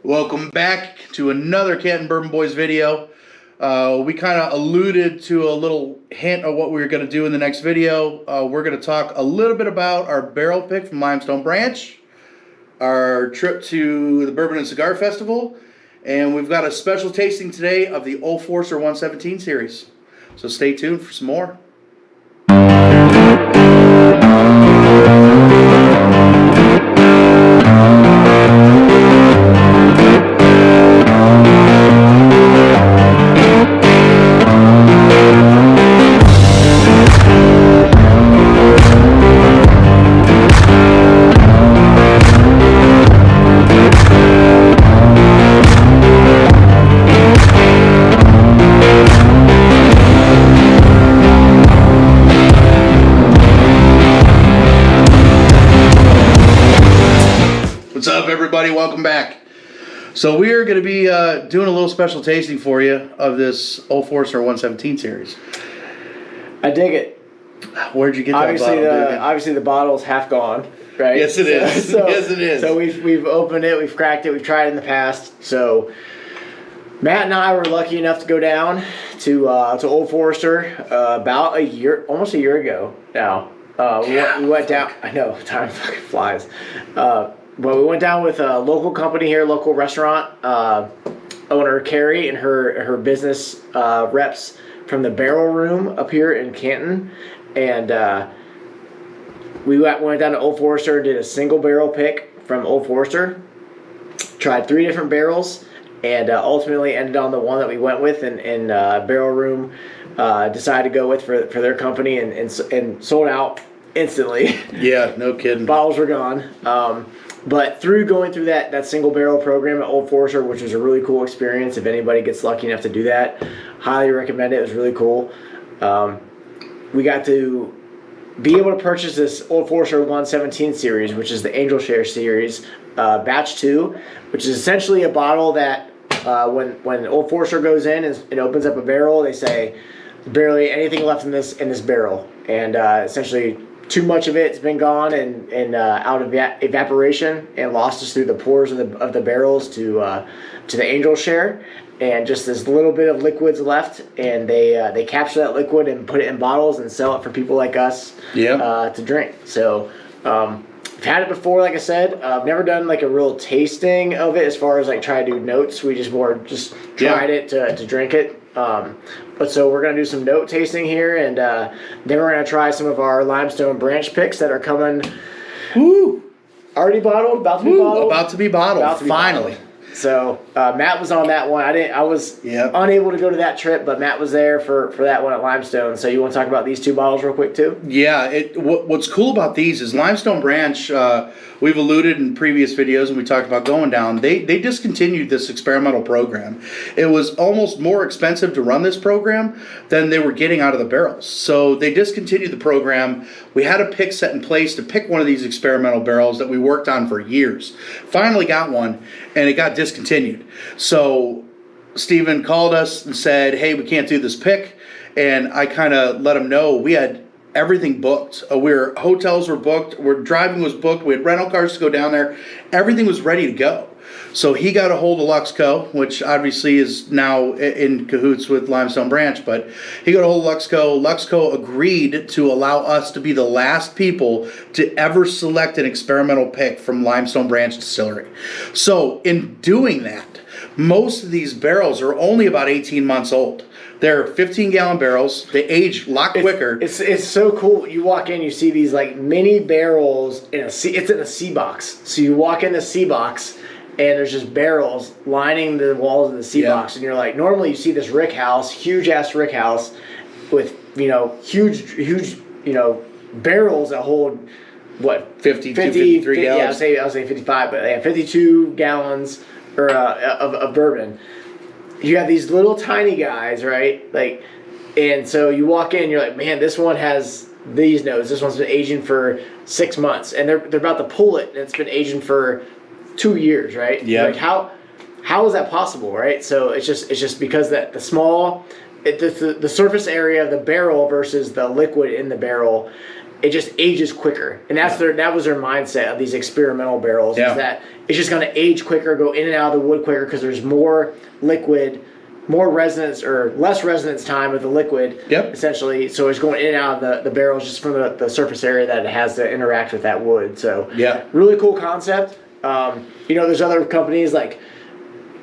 Welcome back to another Canton Bourbon Boys video. We kind of alluded to a little hint of what we were going to do in the next video. We're going to talk a little bit about our barrel pick from Limestone Branch, our trip to the Bourbon and Cigar Festival, and we've got a special tasting today of the Old Forester 117 series. So stay tuned for some more. What's up, everybody? Welcome back. So we are going to be doing a little special tasting for you of this Old Forester 117 series. I dig it. Where'd you get that bottle? Obviously, the bottle's half gone, right? Yes, it is. Yes, it is. So we've opened it, we've cracked it, we've tried it in the past. So Matt and I were lucky enough to go down to Old Forester about almost a year ago now. We went down. I know, time fucking flies. But we went down with a local company here, local restaurant owner Carrie and her business reps from the Barrel Room up here in Canton, and we went down to Old Forester, did a single barrel pick from Old Forester, tried 3 different barrels, and ultimately ended on the one that we went with, and Barrel Room decided to go with for their company, and sold out instantly. Yeah, no kidding. Bottles were gone. But going through that single barrel program at Old Forester, which was a really cool experience, if anybody gets lucky enough to do that, highly recommend it. It was really cool. We got to be able to purchase this Old Forester 117 series, which is the Angel Share series, batch 2, which is essentially a bottle that when Old Forester goes in and opens up a barrel, they say barely anything left in this barrel, and essentially too much of it's been gone and out of evaporation and lost us through the pores of the barrels to the Angel Share, and just this little bit of liquids left, and they capture that liquid and put it in bottles and sell it for people like us to drink. So I've had it before, like I said. I've never done like a real tasting of it as far as like try to do notes. We just tried it to drink it. But so we're going to do some note tasting here, and then we're going to try some of our Limestone Branch picks that are coming. Woo! Already bottled? About to be bottled? Finally. So Matt was on that one. I was unable to go to that trip, but Matt was there for that one at Limestone. So you want to talk about these 2 bottles real quick too? Yeah. What's cool about these is Limestone Branch. We've alluded in previous videos, and we talked about going down. They discontinued this experimental program. It was almost more expensive to run this program than they were getting out of the barrels. So they discontinued the program. We had a pick set in place to pick one of these experimental barrels that we worked on for years. Finally got one, and it got discontinued. So Steven called us and said, hey, we can't do this pick. And I kind of let him know we had everything booked. Hotels were booked. Driving was booked. We had rental cars to go down there. Everything was ready to go. So he got a hold of Luxco, which obviously is now in cahoots with Limestone Branch, but he got a hold of Luxco. Luxco agreed to allow us to be the last people to ever select an experimental pick from Limestone Branch Distillery. So in doing that, most of these barrels are only about 18 months old. They're 15-gallon barrels. They age a lot quicker. It's so cool. You walk in, you see these like mini barrels it's in a C box. So you walk in the C box, and there's just barrels lining the walls of the C box, and you're like, normally you see this rick house, huge ass rick house, with huge barrels that hold what 53 gallons. Yeah, I'll say 55, but they have 52 gallons of bourbon. You have these little tiny guys, right? Like, and so you walk in, you're like, man, this one has these notes. This one's been aging for 6 months, and they're about to pull it, and it's been aging for 2 years, right? Yeah. Like how is that possible, right? So it's just because that the surface area of the barrel versus the liquid in the barrel it just ages quicker. And that was their mindset of these experimental barrels, is that it's just going to age quicker, go in and out of the wood quicker because there's more liquid, more resonance or less resonance time with the liquid, essentially. So it's going in and out of the barrels just from the surface area that it has to interact with that wood. So really cool concept. There's other companies like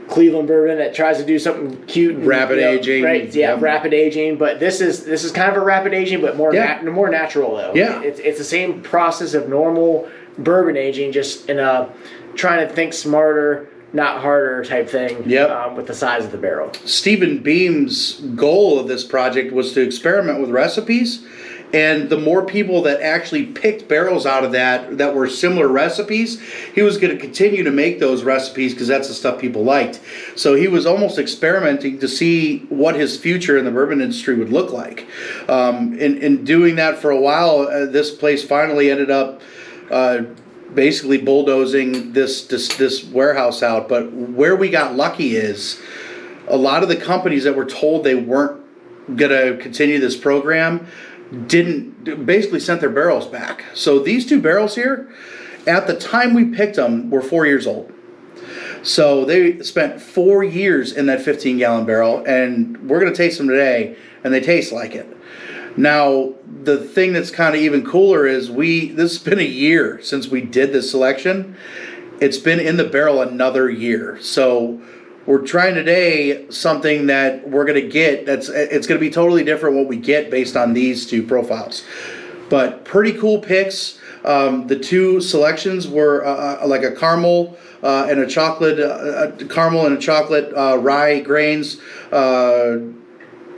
Cleveland Bourbon that tries to do something cute, and, rapid aging, right? Yeah, rapid aging. But this is kind of a rapid aging, but more natural though. Yeah, it's the same process of normal bourbon aging, just in a trying to think smarter, not harder type thing. With the size of the barrel. Stephen Beam's goal of this project was to experiment with recipes. And the more people that actually picked barrels out of that were similar recipes, he was going to continue to make those recipes because that's the stuff people liked. So he was almost experimenting to see what his future in the bourbon industry would look like. In doing that for a while, this place finally ended up basically bulldozing this warehouse out. But where we got lucky is a lot of the companies that were told they weren't going to continue this program basically sent their barrels back. So these two barrels here, at the time we picked them, were 4 years old. So they spent 4 years in that 15-gallon barrel, and we're going to taste them today, and they taste like it. Now, the thing that's kind of even cooler is this has been a year since we did this selection. It's been in the barrel another year. So we're trying today something that we're going to get it's going to be totally different what we get based on these two profiles. But pretty cool picks. The two selections were like a caramel and a chocolate, rye grains,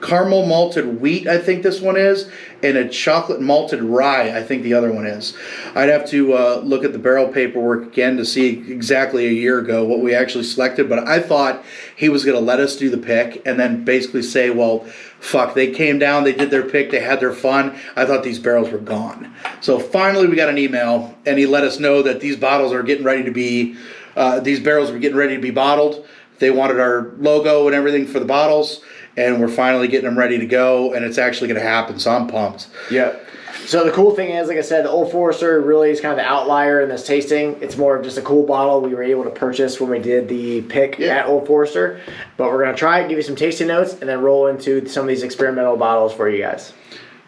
caramel malted wheat, I think this one is, and a chocolate malted rye, I think the other one is. I'd have to look at the barrel paperwork again to see exactly a year ago what we actually selected, but I thought he was going to let us do the pick and then basically say, well, fuck, they came down, they did their pick, they had their fun. I thought these barrels were gone. So finally we got an email, and he let us know that these bottles are getting ready to be, these barrels were getting ready to be bottled. They wanted our logo and everything for the bottles, and we're finally getting them ready to go, and it's actually going to happen, so I'm pumped. Yeah. So the cool thing is, like I said, the Old Forester really is kind of the outlier in this tasting. It's more of just a cool bottle we were able to purchase when we did the pick at Old Forester. But we're going to try it, give you some tasting notes, and then roll into some of these experimental bottles for you guys.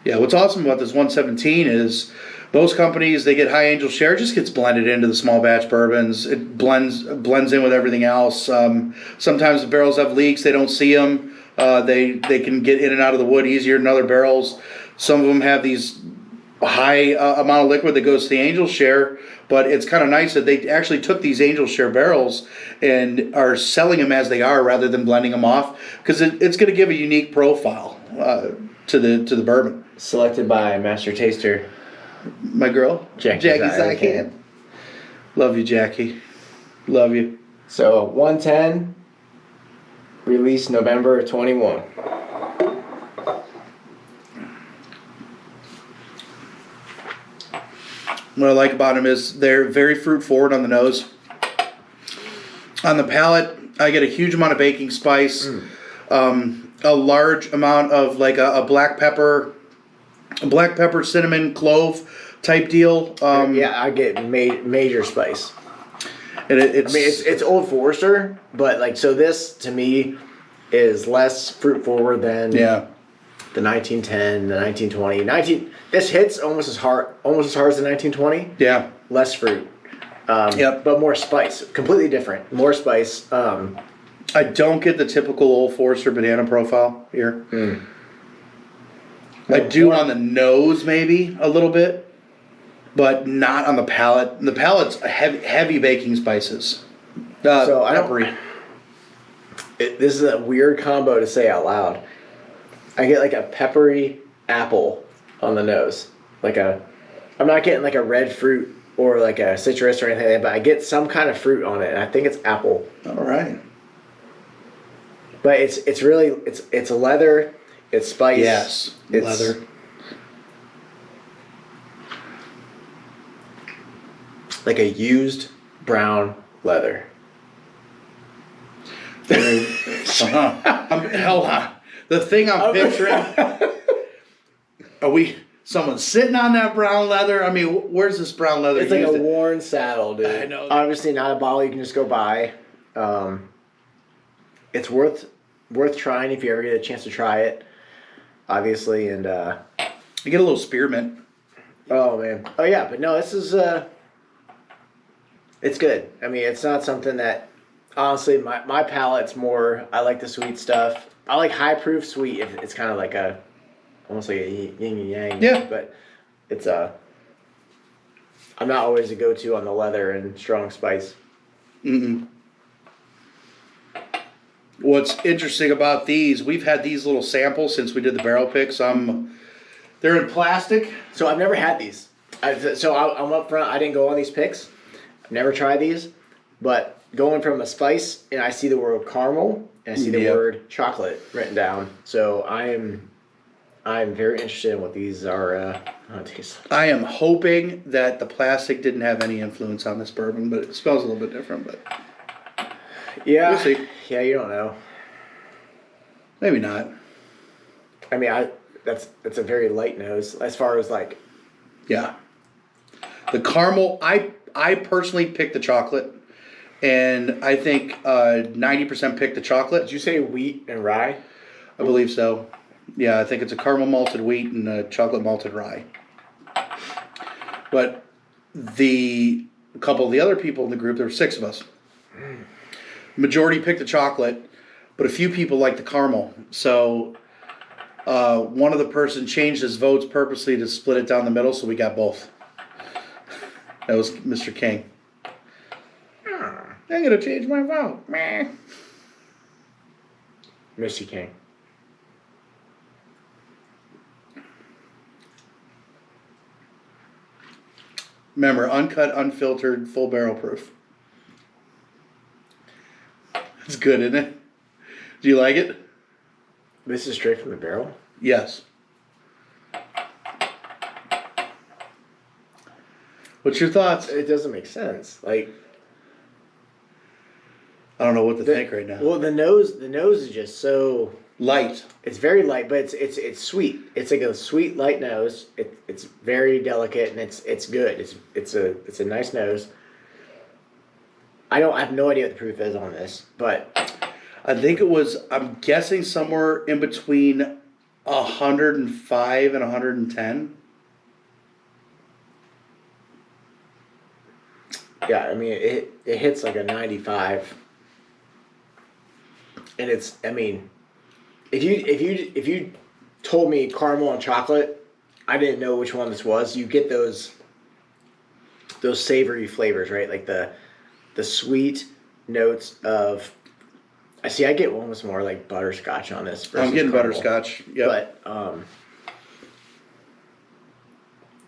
Yeah, what's awesome about this 117 is those companies, they get high angel share, it just gets blended into the small batch bourbons. It blends in with everything else. Sometimes the barrels have leaks, they don't see them. They can get in and out of the wood easier than other barrels. Some of them have these high amount of liquid that goes to the angel share, but it's kind of nice that they actually took these angel share barrels and are selling them as they are rather than blending them off, because it's going to give a unique profile to the bourbon. Selected by Master Taster, my girl, Jackie Zycan. Love you, Jackie. Love you. So 110. Released November 21. What I like about them is they're very fruit forward on the nose. On the palate, I get a huge amount of baking spice, a large amount of like a black pepper, cinnamon, clove type deal. I get major spice. And it's Old Forester, but like, so this to me is less fruit forward than the 1910, the 1920. This hits almost as hard as the 1920. Yeah, less fruit. But more spice. Completely different. More spice. I don't get the typical Old Forester banana profile here. I do on the nose maybe a little bit, but not on the palate. The palate's heavy baking spices. So peppery. This is a weird combo to say out loud. I get like a peppery apple on the nose. I'm not getting like a red fruit or like a citrus or anything like that, but I get some kind of fruit on it, and I think it's apple. All right. But it's really it's leather, it's spice. Yes, it's leather. Like a used brown leather. Hold on. The thing I'm picturing. Are we Someone's sitting on that brown leather. I mean, where's this brown leather? It's like a worn saddle, dude. I know. Obviously, not a bottle you can just go buy. It's worth trying if you ever get a chance to try it. Obviously, and you get a little spearmint. Oh man. Oh yeah, but no, this is it's good. I mean, it's not something that honestly my palate's more. I like the sweet stuff. I like high proof sweet. If it's kind of like almost like a yin and yang. Yeah. But it's I'm not always a go-to on the leather and strong spice. Mm-mm. What's interesting about these, we've had these little samples since we did the barrel picks. They're in plastic. So I've never had these. I'm up front. I didn't go on these picks. I've never tried these. But going from a spice, and I see the word caramel, and I see the word chocolate written down. So I'm very interested in what these are. I am hoping that the plastic didn't have any influence on this bourbon, but it smells a little bit different. But yeah, we'll see. Yeah, you don't know. Maybe not. I mean, that's a very light nose as far as like. Yeah. The caramel, I personally picked the chocolate, and I think 90% picked the chocolate. Did you say wheat and rye? I believe so. Yeah, I think it's a caramel malted wheat and a chocolate malted rye. But a couple of the other people in the group, there were 6 of us. Majority picked the chocolate, but a few people liked the caramel. So one of the person changed his votes purposely to split it down the middle, so we got both. That was Mr. King. I'm going to change my vote. Meh. Mr. King. Remember, uncut, unfiltered, full barrel proof. It's good, isn't it? Do you like it? This is straight from the barrel? Yes. What's your thoughts? It doesn't make sense. Like, I don't know what to think right now. Well, the nose is just so light. It's very light, but it's sweet. It's like a sweet light nose. It's very delicate and it's good. It's a nice nose. I have no idea what the proof is on this, but I think it was, I'm guessing somewhere in between 105 and 110. Yeah, I mean it hits like a 95. And it's, I mean, if you told me caramel and chocolate, I didn't know which one this was. You get those savory flavors, right? Like the sweet notes of. I get one with more like butterscotch on this. I'm getting caramel. butterscotch. Yeah. But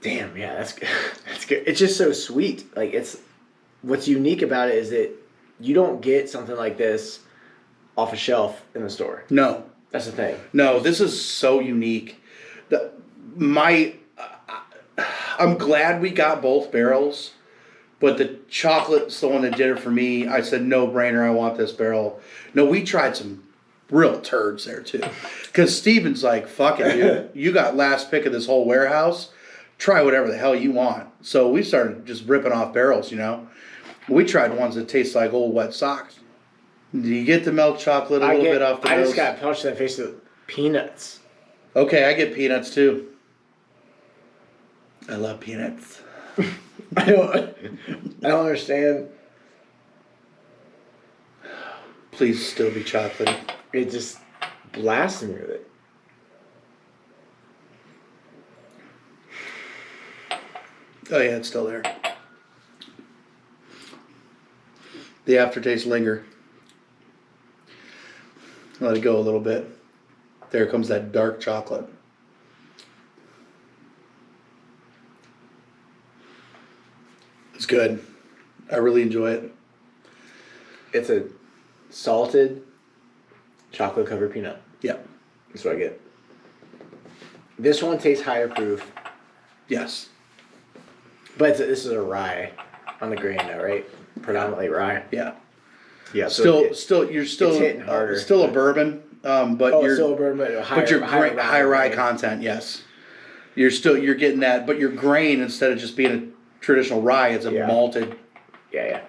damn, yeah, that's good. That's good. It's just so sweet. Like what's unique about it is that you don't get something like this off a shelf in the store. No. That's the thing. No, this is so unique. I'm glad we got both barrels, but the chocolate's the one that did it for me. I said, no brainer, I want this barrel. No, we tried some real turds there too. Because Steven's like, fuck it, dude. You got last pick of this whole warehouse. Try whatever the hell you want. So we started just ripping off barrels, We tried ones that taste like old wet socks. Do you get the milk chocolate a little bit off the nose? I just got punched in the face with peanuts. Okay, I get peanuts too. I love peanuts. I don't understand. Please still be chocolatey. It just blasts me with it. Oh yeah, it's still there. The aftertaste linger. Let it go a little bit. There comes that dark chocolate. It's good. I really enjoy it. It's a salted chocolate covered peanut. Yeah. That's what I get. This one tastes higher proof. Yes. But this is a rye on the grain though, right? Predominantly rye. Yeah. Yeah. You're still hitting harder. still a bourbon, but you're still a bourbon, but higher rye content. Yes. you're getting that, but your grain, instead of just being a traditional rye, it's a malted. Yeah.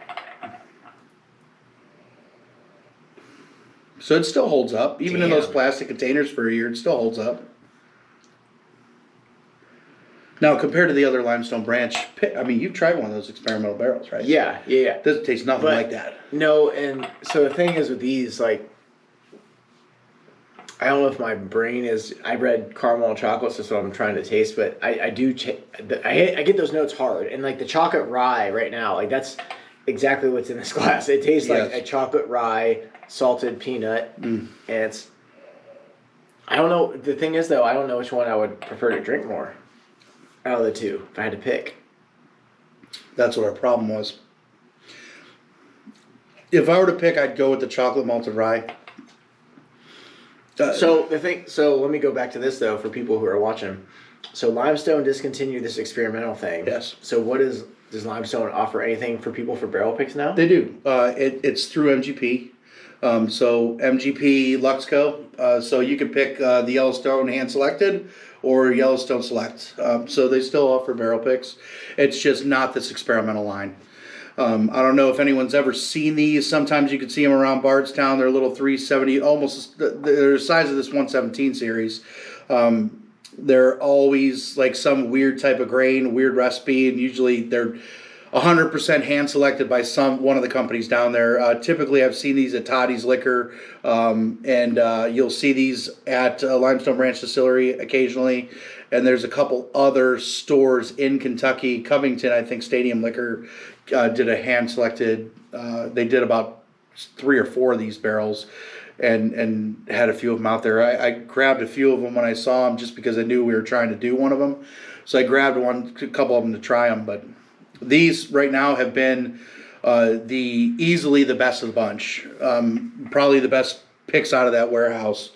So it still holds up, even in those plastic containers for a year. It still holds up. Now, compared to the other Limestone branch, I mean, you've tried one of those experimental barrels, right? Yeah. Doesn't taste nothing like that. No, and so the thing is with these, like, I don't know if my brain is. I read caramel and chocolate, so that's what I'm trying to taste. But I do. I get those notes hard, and like the chocolate rye right now, like that's exactly what's in this glass. It tastes like a chocolate rye, salted peanut, and it's. I don't know. The thing is, though, I don't know which one I would prefer to drink more out of the two if I had to pick. That's what our problem was. If I were to pick, I'd go with the chocolate malted rye. So let me go back to this though for people who are watching. So Limestone discontinued this experimental thing. Yes. So does Limestone offer anything for people for barrel picks now? They do. It's through MGP. So MGP Luxco. So you can pick the Yellowstone hand selected or Yellowstone Select. So they still offer barrel picks. It's just not this experimental line. I don't know if anyone's ever seen these. Sometimes you can see them around Bardstown. They're a little 370, almost they're the size of this 117 series. They're always like some weird type of grain, weird recipe, and usually they're 100% hand selected by one of the companies down there. Typically, I've seen these at Toddy's Liquor, and you'll see these at Limestone Branch Distillery occasionally. And there's a couple other stores in Kentucky. Covington, I think, Stadium Liquor did a hand selected. They did about 3 or 4 of these barrels, and had a few of them out there. I grabbed a few of them when I saw them, just because I knew we were trying to do one of them. So I grabbed a couple of them to try them. But these right now have been easily the best of the bunch. Probably the best picks out of that warehouse.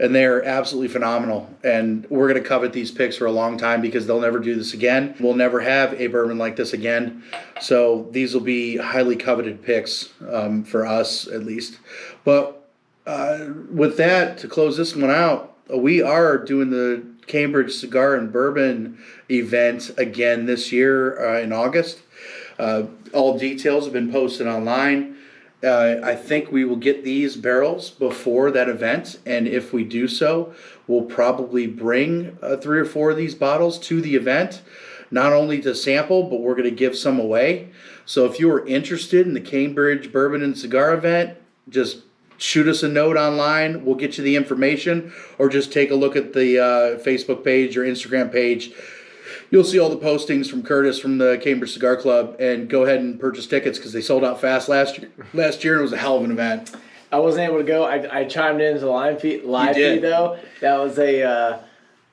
And they're absolutely phenomenal. And we're going to covet these picks for a long time, because they'll never do this again. We'll never have a bourbon like this again. So these will be highly coveted picks, for us at least. But with that, to close this one out, we are doing the Cambridge Cigar and Bourbon event again this year in August. All details have been posted online. I think we will get these barrels before that event, and if we do so, we'll probably bring 3 or 4 of these bottles to the event, not only to sample, but we're going to give some away. So if you are interested in the Cambridge Bourbon and Cigar event, just shoot us a note online. We'll get you the information, or just take a look at the Facebook page or Instagram page. You'll see all the postings from Curtis from the Cambridge Cigar Club, and go ahead and purchase tickets, because they sold out fast last year. And it was a hell of an event. I wasn't able to go. I chimed into the live feed though. That was a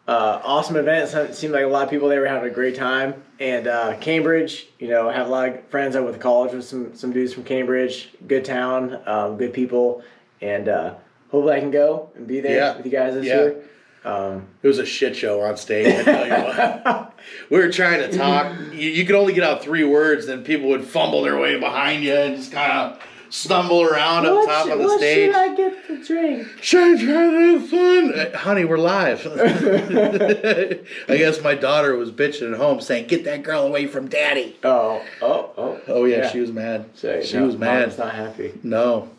awesome event. It seemed like a lot of people there were having a great time. And Cambridge, I have a lot of friends. I went to college with some dudes from Cambridge. Good town, good people, and hopefully I can go and be there with you guys this year. It was a shit show on stage, I tell you what. We were trying to talk. You could only get out 3 words, then people would fumble their way behind you and just kind of stumble around up top of the stage. What should I get to drink? Should I try to have fun? Honey, we're live. I guess my daughter was bitching at home saying, "Get that girl away from daddy." Oh yeah, she was mad. She was mad. Mom's not happy. No.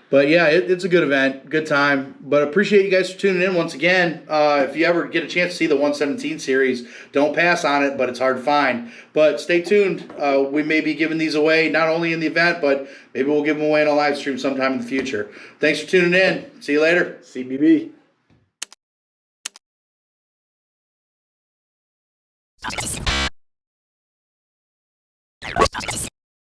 But yeah, it's a good event, good time. But appreciate you guys for tuning in once again. If you ever get a chance to see the 117 series, don't pass on it, but it's hard to find. But stay tuned. We may be giving these away, not only in the event, but maybe we'll give them away in a live stream sometime in the future. Thanks for tuning in. See you later. CBB.